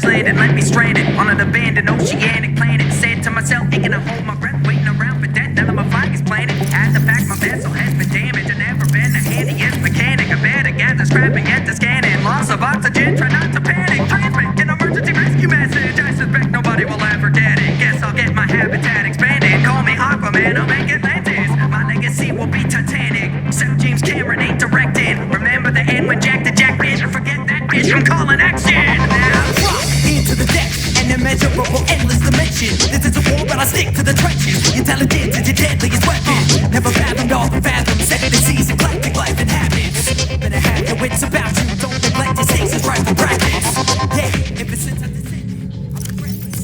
translated, let me stranded on an abandoned oceanic planet. Said to myself, ain't gonna hold my breath, waiting around for death. None of my flag is planted. Had to pack, my vessel has been damaged and never been the handiest mechanic. I better gather, scrap and get to scanning. Loss of oxygen, try not to panic. Transmit an emergency rescue message. I suspect nobody will ever get it. Guess I'll get my habitat expanded. Call me Aquaman, I'll make Atlantis. My legacy will be Titanic. Except James Cameron ain't directing. Remember the end when Jack the Jack bitch. Forget that bitch, I'm calling action. Now drop into the depths, an immeasurable, endless dimension. This is a war, but I stick to the trenches. Intelligence is your deadliest weapon. Never fathomed all the fathoms. Set the seas, eclectic life and habits. Better have your wits about you. Don't neglect your stakes and try to practice. Yeah, if it's since I descended, I'll be reckless.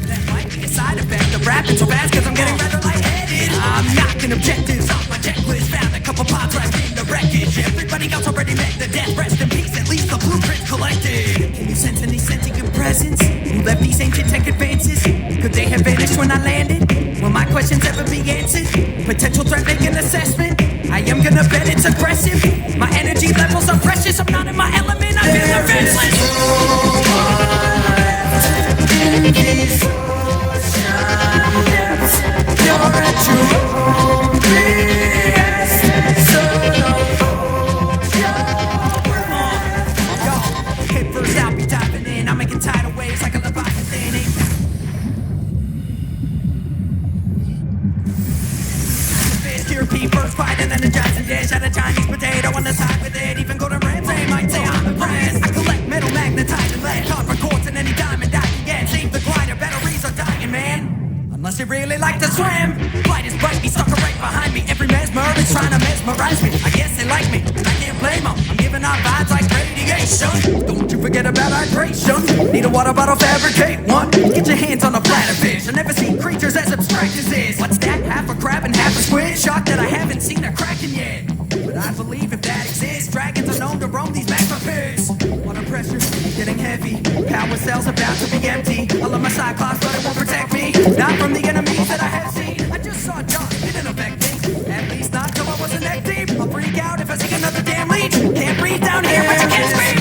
That might be a side effect of rapping so fast, cause I'm getting rather lightheaded. I'm knocking objectives off my checklist. Found a couple pods right in the wreckage. Everybody else already met the death. Rest in peace, at least the blueprint's collected. Can you sense any sentient presence? Who left these ancient tech advances? Could they have vanished when I landed? Will my questions ever be answered? Potential threat, make an assessment. I am gonna bet it's aggressive. My energy levels are precious. I'm not in my element, I feel defenseless. In these ocean depths, you're at your own risk. So don't hold your breath. Yo, head first out, be diving in. I'm making tidal waves like a leviathan. European first fight and energizing dish. At a Chinese potato on the side with it. Even Gordon Ramsay might say I'm impressed. I collect metal, magnetite, and lead. Copper quartz and any diamond I can get. Save the glider, batteries are dying, man. Unless you really like to swim. Light is bright, be stuck right behind me. Every mesmer is trying to mesmerize me. I guess they like me, and I can't blame them. I'm giving off vibes like radiation. Don't you forget about hydration. Need a water bottle, fabricate one. Get your hands on a platter fish. I've never seen creatures as abstract as this. What's that? Half a crab and half a squid. Shocked that I haven't seen a kraken yet. But I believe if that exists, dragons are known to roam these magma pits. Water pressure getting heavy. Power cells about to be empty. I love my cyclops, but it won't protect me. Not from the enemies that I have seen. I just saw John, it didn't affect me. At least not till I wasn't neck deep. I'll freak out if I see another damn leech. Can't breathe down here, but you can't speak.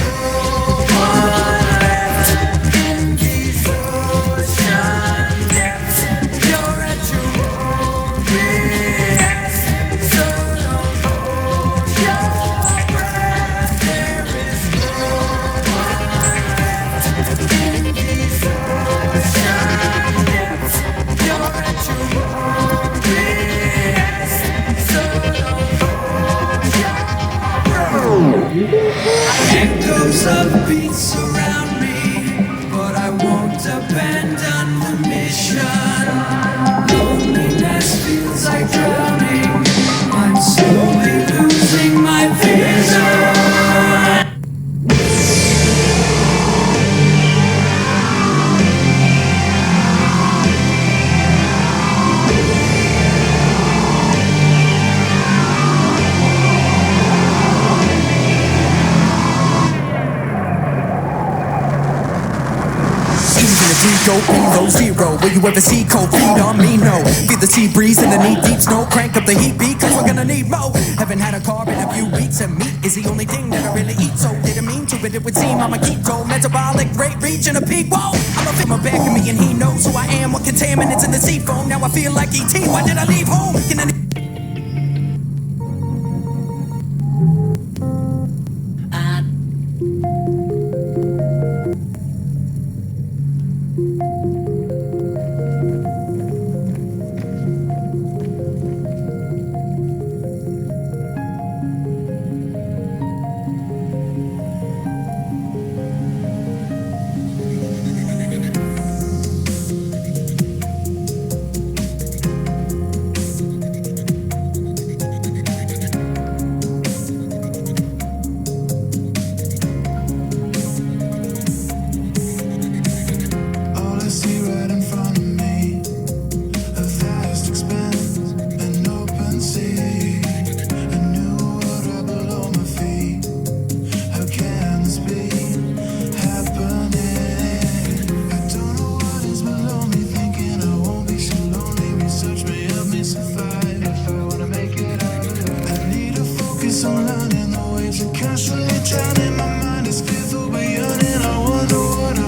In these ocean depths, you're at your own risk. So don't hold your breath. There is no one left. In these ocean depths, you're at your own risk. So don't hold your breath. Echoes of beats surround me, but I won't abandon the mission. Loneliness feels like drowning. I'm slowly losing my vision. Go below zero. Will you ever see cold feet on me? No. Feel the sea breeze and the knee deep snow. Crank up the heat beat, cause we're gonna need more. Haven't had a carb in a few weeks, and meat is the only thing that I really eat. So didn't mean to, but it would seem I'm a keto. Metabolic rate reaching a peak. Whoa! I'm a fit my back of me, and he knows who I am. What contaminants in the sea foam. Now I feel like E.T. Why did I leave home? Can I constantly drowning. My mind is filled with yearning. I wonder what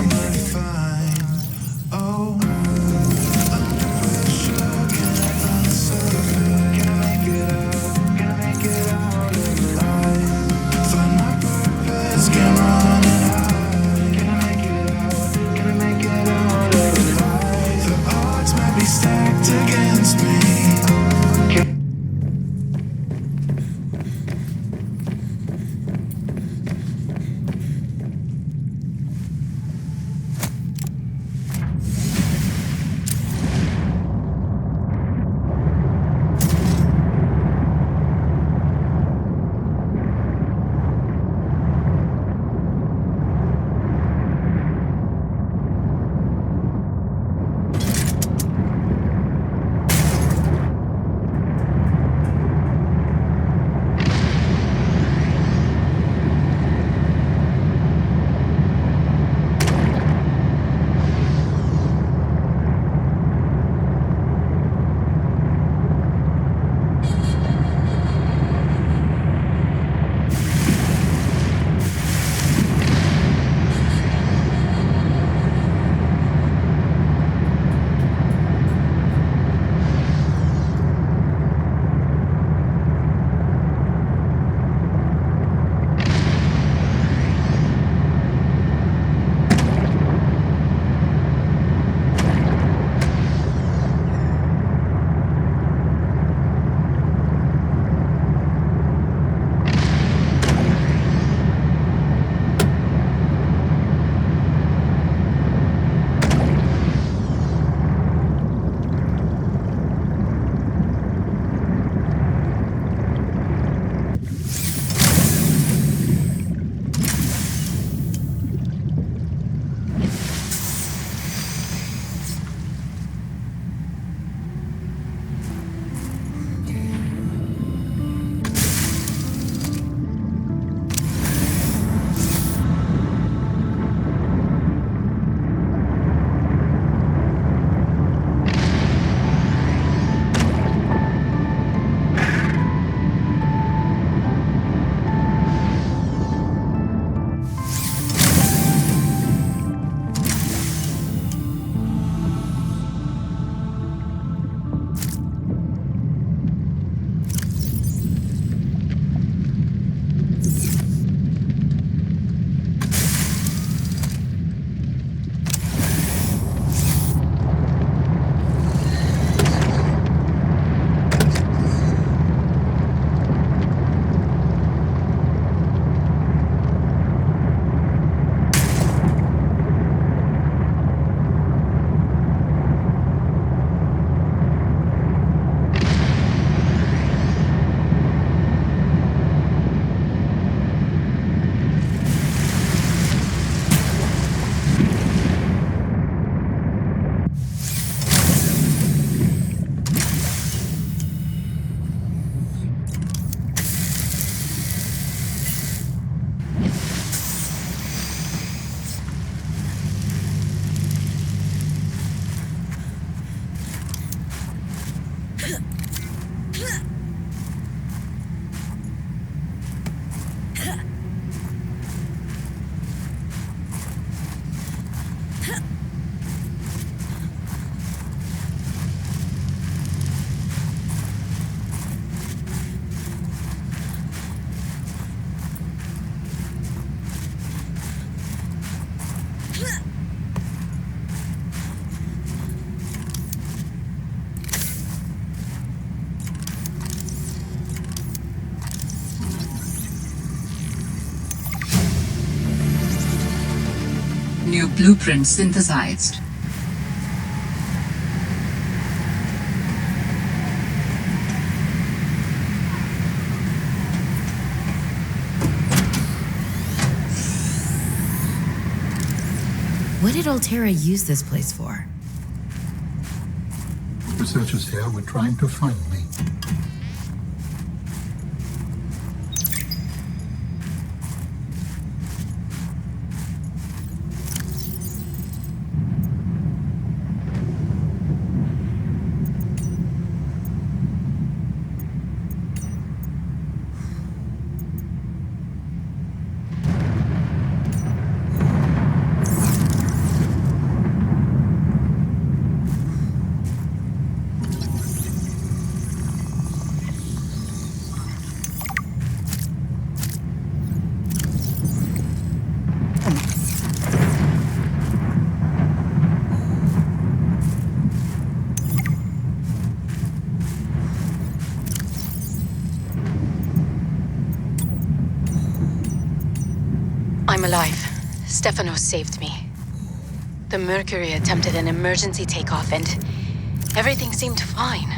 New blueprint synthesized. What did Altera use this place for? Researchers here were trying to find me. I'm alive. Stefanos saved me. The Mercury attempted an emergency takeoff and everything seemed fine.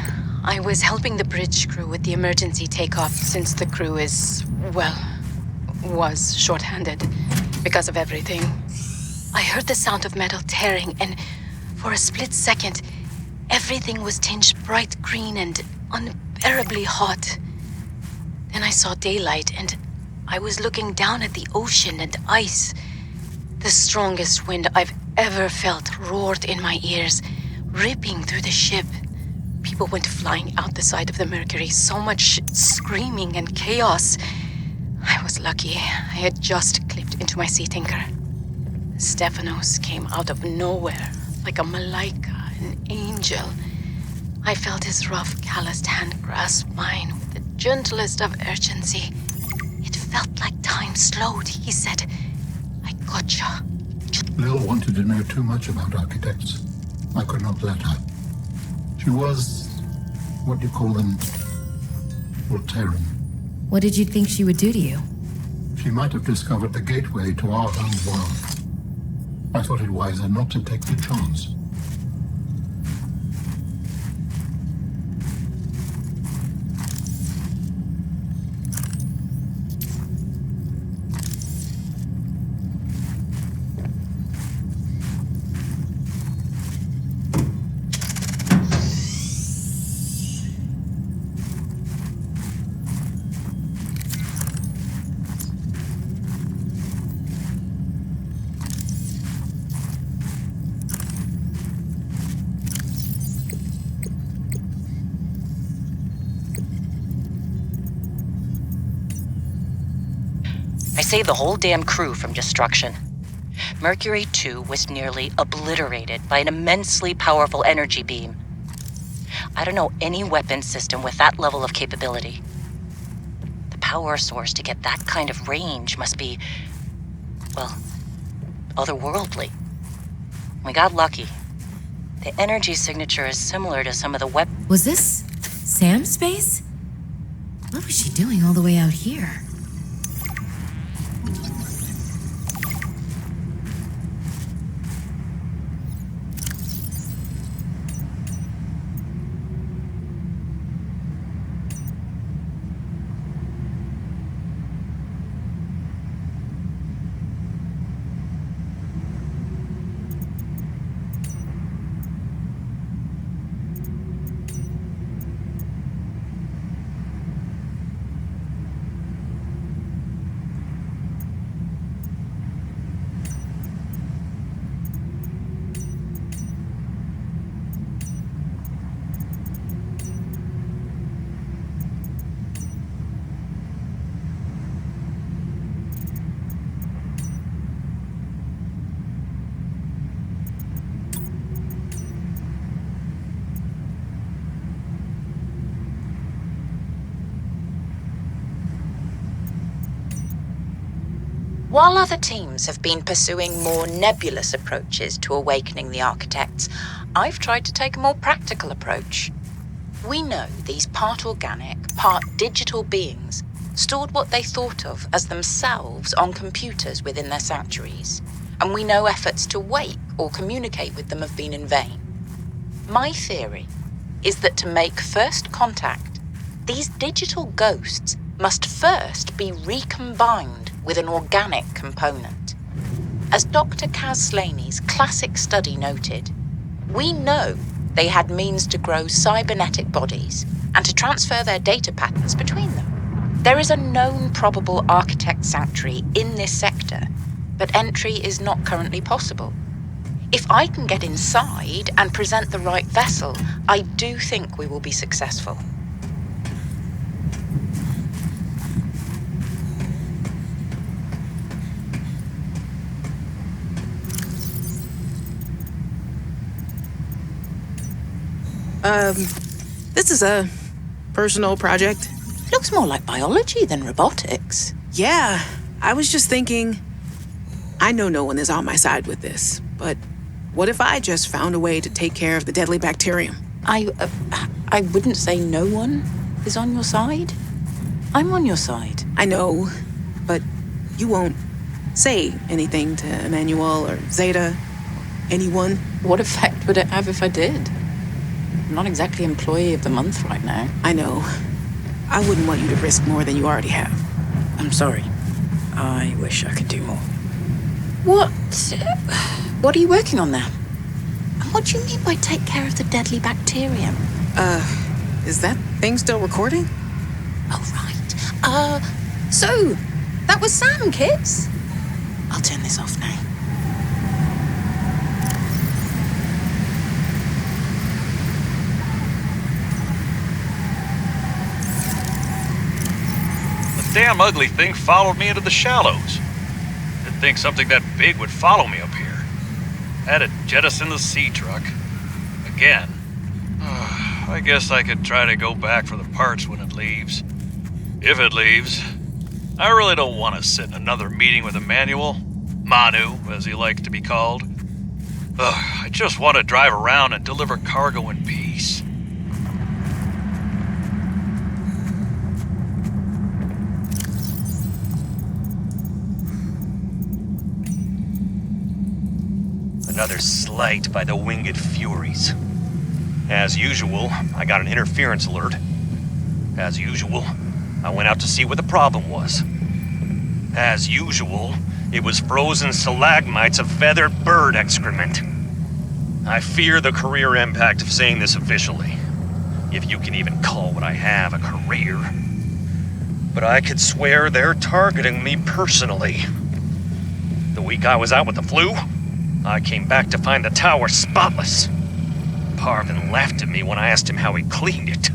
I was helping the bridge crew with the emergency takeoff since the crew was short-handed because of everything. I heard the sound of metal tearing and for a split second, everything was tinged bright green and unbearably hot. Then I saw daylight and I was looking down at the ocean and ice. The strongest wind I've ever felt roared in my ears, ripping through the ship. People went flying out the side of the Mercury, so much screaming and chaos. I was lucky. I had just clipped into my sea tinker. Stefanos came out of nowhere, like a malaika, an angel. I felt his rough, calloused hand grasp mine with the gentlest of urgency. It felt like time slowed. He said, "I gotcha." Lil wanted to know too much about architects. I could not let her. She was, what do you call them, Alteran. What did you think she would do to you? She might have discovered the gateway to our own world. I thought it wiser not to take the chance. I saved the whole damn crew from destruction. Mercury 2 was nearly obliterated by an immensely powerful energy beam. I don't know any weapon system with that level of capability. The power source to get that kind of range must be, well, otherworldly. We got lucky. The energy signature is similar to some of the Was this Sam's space? What was she doing all the way out here? While other teams have been pursuing more nebulous approaches to awakening the architects, I've tried to take a more practical approach. We know these part organic, part digital beings stored what they thought of as themselves on computers within their sanctuaries. and we know efforts to wake or communicate with them have been in vain. My theory is that to make first contact, these digital ghosts must first be recombined with an organic component. As Dr. Kaz Slaney's classic study noted, we know they had means to grow cybernetic bodies and to transfer their data patterns between them. There is a known probable architect sanctuary in this sector, but entry is not currently possible. If I can get inside and present the right vessel, I do think we will be successful. This is a personal project. Looks more like biology than robotics. Yeah, I was just thinking, I know no one is on my side with this, but what if I just found a way to take care of the deadly bacterium? I wouldn't say no one is on your side. I'm on your side. I know, but you won't say anything to Emmanuel or Zeta, anyone. What effect would it have if I did? I'm not exactly employee of the month right now. I know. I wouldn't want you to risk more than you already have. I'm sorry. I wish I could do more. What are you working on there? And what do you mean by take care of the deadly bacterium? Is that thing still recording? Oh, right. So, that was Sam, kids. I'll turn this off now. Damn ugly thing followed me into the shallows. Didn't think something that big would follow me up here. Had to jettison the sea truck. Again. I guess I could try to go back for the parts when it leaves. If it leaves. I really don't want to sit in another meeting with Emmanuel. Manu, as he likes to be called. I just want to drive around and deliver cargo in peace. Another slight by the winged furies. As usual, I got an interference alert. As usual, I went out to see what the problem was. As usual, it was frozen stalagmites of feathered bird excrement. I fear the career impact of saying this officially, if you can even call what I have a career. But I could swear they're targeting me personally. The week I was out with the flu, I came back to find the tower spotless. Parvin laughed at me when I asked him how he cleaned it.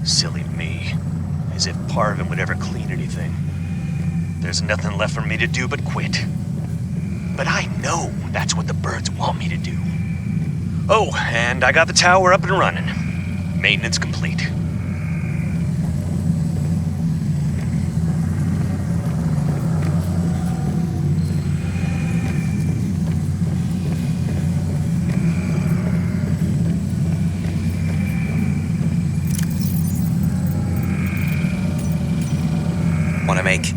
Silly me. As if Parvin would ever clean anything. There's nothing left for me to do but quit. But I know that's what the birds want me to do. Oh, and I got the tower up and running. Maintenance complete. Want to make...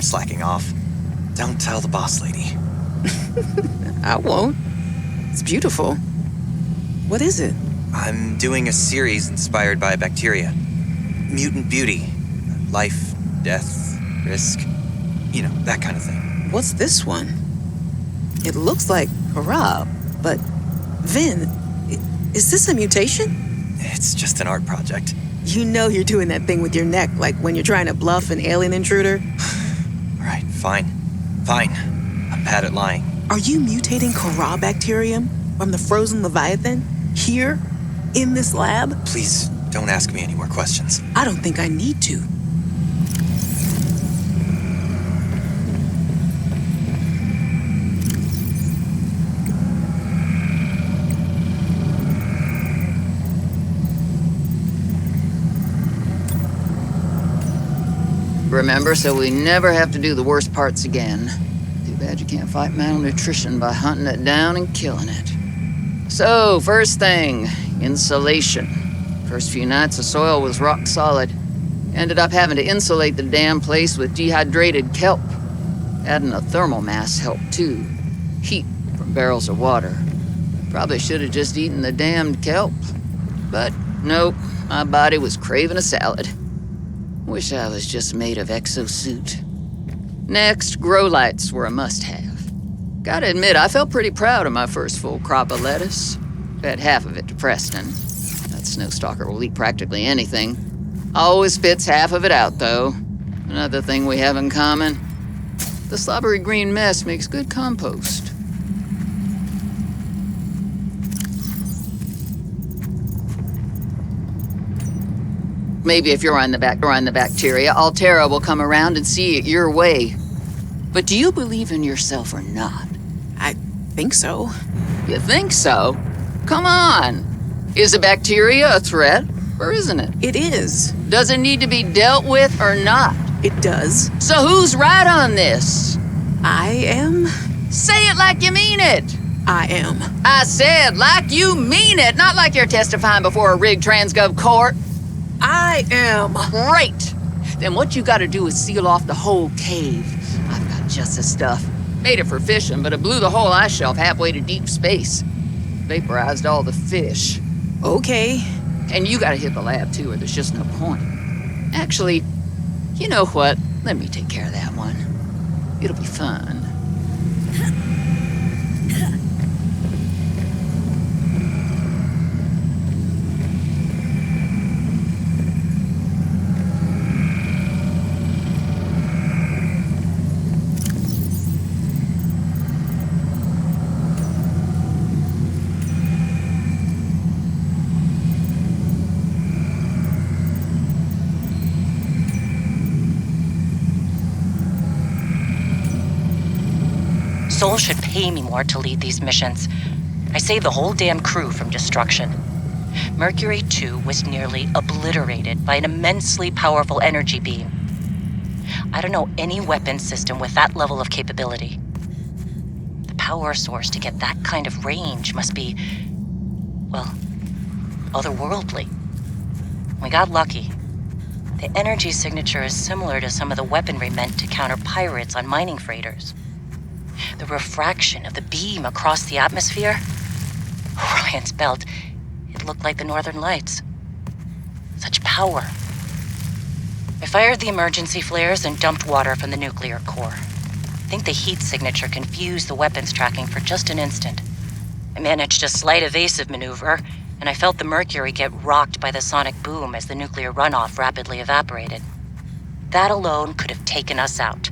slacking off. Don't tell the boss lady. I won't. It's beautiful. What is it? I'm doing a series inspired by bacteria. Mutant beauty. Life, death, risk. You know, that kind of thing. What's this one? It looks like Harab, but... Vin, is this a mutation? It's just an art project. You know you're doing that thing with your neck, like when you're trying to bluff an alien intruder. Right, fine. Fine. I'm bad at lying. Are you mutating Korra bacterium from the frozen Leviathan? Here? In this lab? Please, don't ask me any more questions. I don't think I need to. Remember, so we never have to do the worst parts again. Too bad you can't fight malnutrition by hunting it down and killing it. So, first thing, insulation. First few nights the soil was rock solid. Ended up having to insulate the damn place with dehydrated kelp. Adding a thermal mass helped too. Heat from barrels of water. Probably should have just eaten the damned kelp. But nope, my body was craving a salad. Wish I was just made of exosuit. Next, grow lights were a must-have. Gotta admit, I felt pretty proud of my first full crop of lettuce. Fed half of it to Preston. That snowstalker will eat practically anything. Always spits half of it out, though. Another thing we have in common. The slobbery green mess makes good compost. Maybe if you're on the bacteria, Altera will come around and see it your way. But do you believe in yourself or not? I think so. You think so? Come on. Is a bacteria a threat, or isn't it? It is. Does it need to be dealt with or not? It does. So who's right on this? I am. Say it like you mean it. I am. I said like you mean it, not like you're testifying before a rigged transgov court. I am. Great. Then what you gotta do is seal off the whole cave. I've got just the stuff. Made it for fishing, but it blew the whole ice shelf halfway to deep space. Vaporized all the fish. Okay. And you gotta hit the lab too, or there's just no point. Actually, you know what? Let me take care of that one. It'll be fun. Sol should pay me more to lead these missions. I saved the whole damn crew from destruction. Mercury 2 was nearly obliterated by an immensely powerful energy beam. I don't know any weapon system with that level of capability. The power source to get that kind of range must be, well, otherworldly. We got lucky. The energy signature is similar to some of the weaponry meant to counter pirates on mining freighters. The refraction of the beam across the atmosphere? Orion's belt, it looked like the Northern Lights. Such power. I fired the emergency flares and dumped water from the nuclear core. I think the heat signature confused the weapons tracking for just an instant. I managed a slight evasive maneuver, and I felt the mercury get rocked by the sonic boom as the nuclear runoff rapidly evaporated. That alone could have taken us out.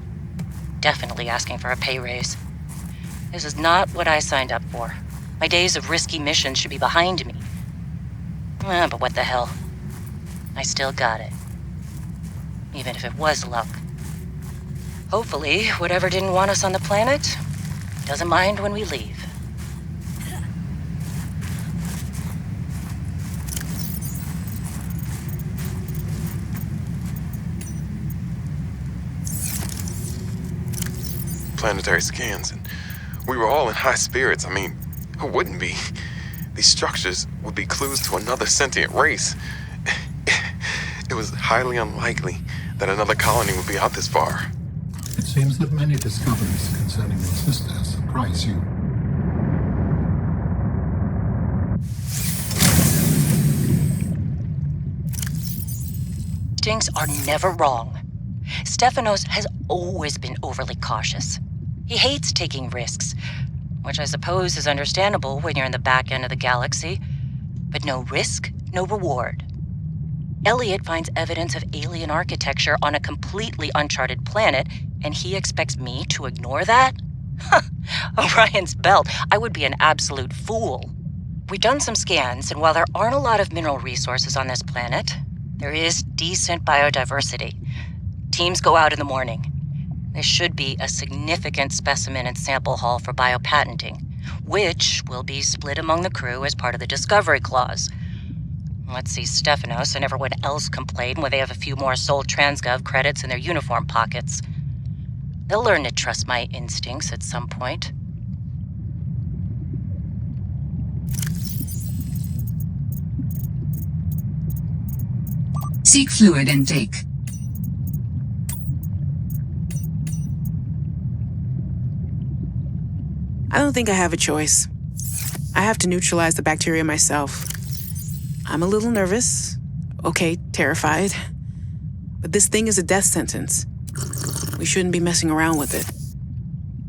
Definitely asking for a pay raise. This is not what I signed up for. My days of risky missions should be behind me. But what the hell? I still got it. Even if it was luck. Hopefully, whatever didn't want us on the planet doesn't mind when we leave. Planetary scans, and we were all in high spirits. I mean, who wouldn't be? These structures would be clues to another sentient race. It was highly unlikely that another colony would be out this far. It seems that many discoveries concerning your sister surprise you. Instincts are never wrong. Stefanos has always been overly cautious. He hates taking risks, which I suppose is understandable when you're in the back end of the galaxy. But no risk, no reward. Elliot finds evidence of alien architecture on a completely uncharted planet, and he expects me to ignore that? Orion's belt, I would be an absolute fool. We've done some scans, and while there aren't a lot of mineral resources on this planet, there is decent biodiversity. Teams go out in the morning. There should be a significant specimen and sample haul for biopatenting, which will be split among the crew as part of the Discovery Clause. Let's see Stefanos and everyone else complain when they have a few more Sol Transgov credits in their uniform pockets. They'll learn to trust my instincts at some point. Seek fluid intake. I don't think I have a choice. I have to neutralize the bacteria myself. I'm a little nervous. Okay, terrified. But this thing is a death sentence. We shouldn't be messing around with it.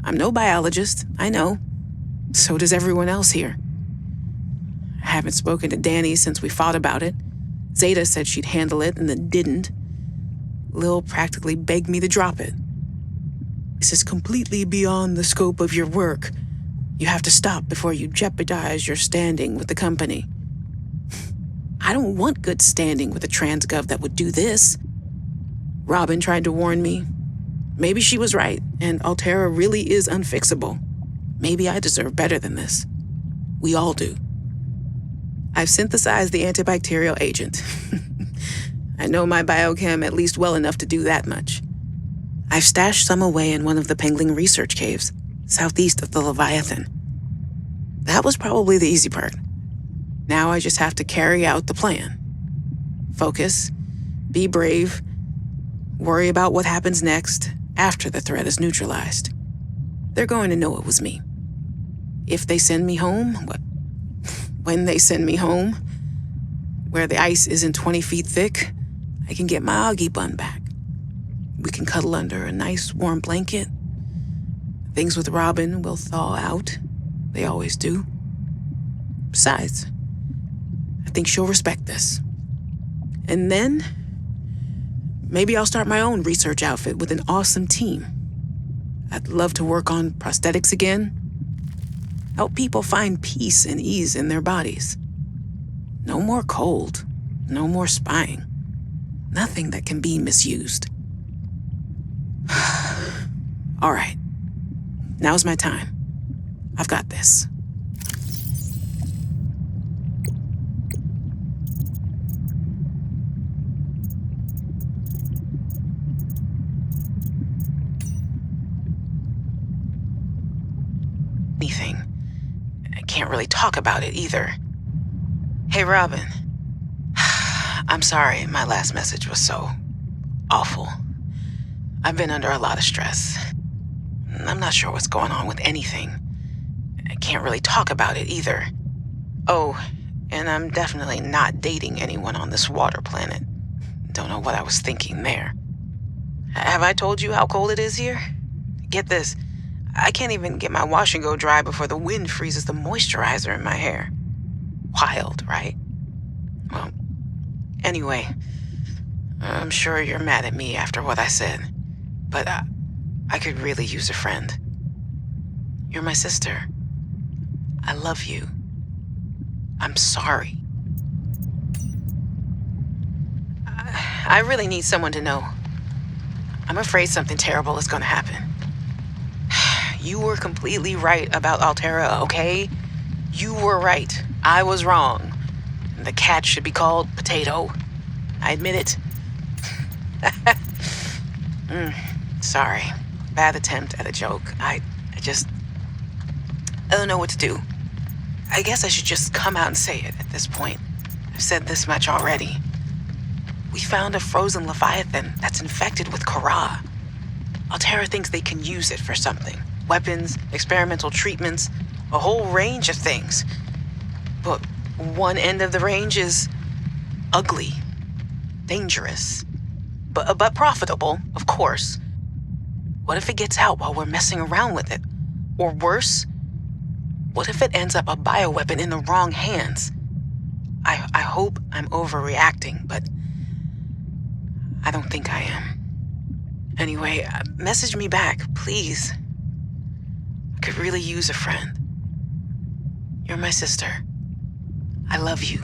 I'm no biologist, I know. So does everyone else here. I haven't spoken to Danny since we fought about it. Zeta said she'd handle it and then didn't. Lil practically begged me to drop it. This is completely beyond the scope of your work. You have to stop before you jeopardize your standing with the company. I don't want good standing with a transgov that would do this. Robin tried to warn me. Maybe she was right, and Altera really is unfixable. Maybe I deserve better than this. We all do. I've synthesized the antibacterial agent. I know my biochem at least well enough to do that much. I've stashed some away in one of the Pengling research caves, southeast of the Leviathan. That was probably the easy part. Now I just have to carry out the plan. Focus, be brave, worry about what happens next after the threat is neutralized. They're going to know it was me. If they send me home, when they send me home, where the ice isn't 20 feet thick, I can get my Augie bun back. We can cuddle under a nice warm blanket. Things with Robin will thaw out. They always do. Besides, I think she'll respect this. And then, maybe I'll start my own research outfit with an awesome team. I'd love to work on prosthetics again. Help people find peace and ease in their bodies. No more cold. No more spying. Nothing that can be misused. All right. Now's my time. I've got this. Anything. I can't really talk about it either. Hey, Robin. I'm sorry my last message was so awful. I've been under a lot of stress. I'm not sure what's going on with anything. I can't really talk about it either. Oh, and I'm definitely not dating anyone on this water planet. Don't know what I was thinking there. Have I told you how cold it is here? Get this. I can't even get my wash and go dry before the wind freezes the moisturizer in my hair. Wild, right? Well, anyway, I'm sure you're mad at me after what I said, but I could really use a friend. You're my sister. I love you. I'm sorry. I really need someone to know. I'm afraid something terrible is gonna happen. You were completely right about Altera, okay? You were right. I was wrong. The cat should be called Potato. I admit it. Sorry. Bad attempt at a joke. I don't know what to do. I guess I should just come out and say it at this point. I've said this much already. We found a frozen Leviathan that's infected with Kara. Altera thinks they can use it for something. Weapons, experimental treatments, a whole range of things. But one end of the range is ugly, dangerous, but profitable, of course. What if it gets out while we're messing around with it? Or worse, what if it ends up a bioweapon in the wrong hands? I hope I'm overreacting, but I don't think I am. Anyway, message me back, please. I could really use a friend. You're my sister. I love you.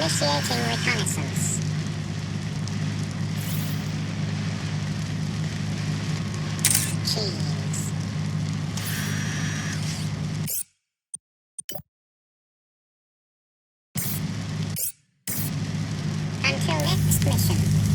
Initiating reconnaissance. Cheese. Until next mission.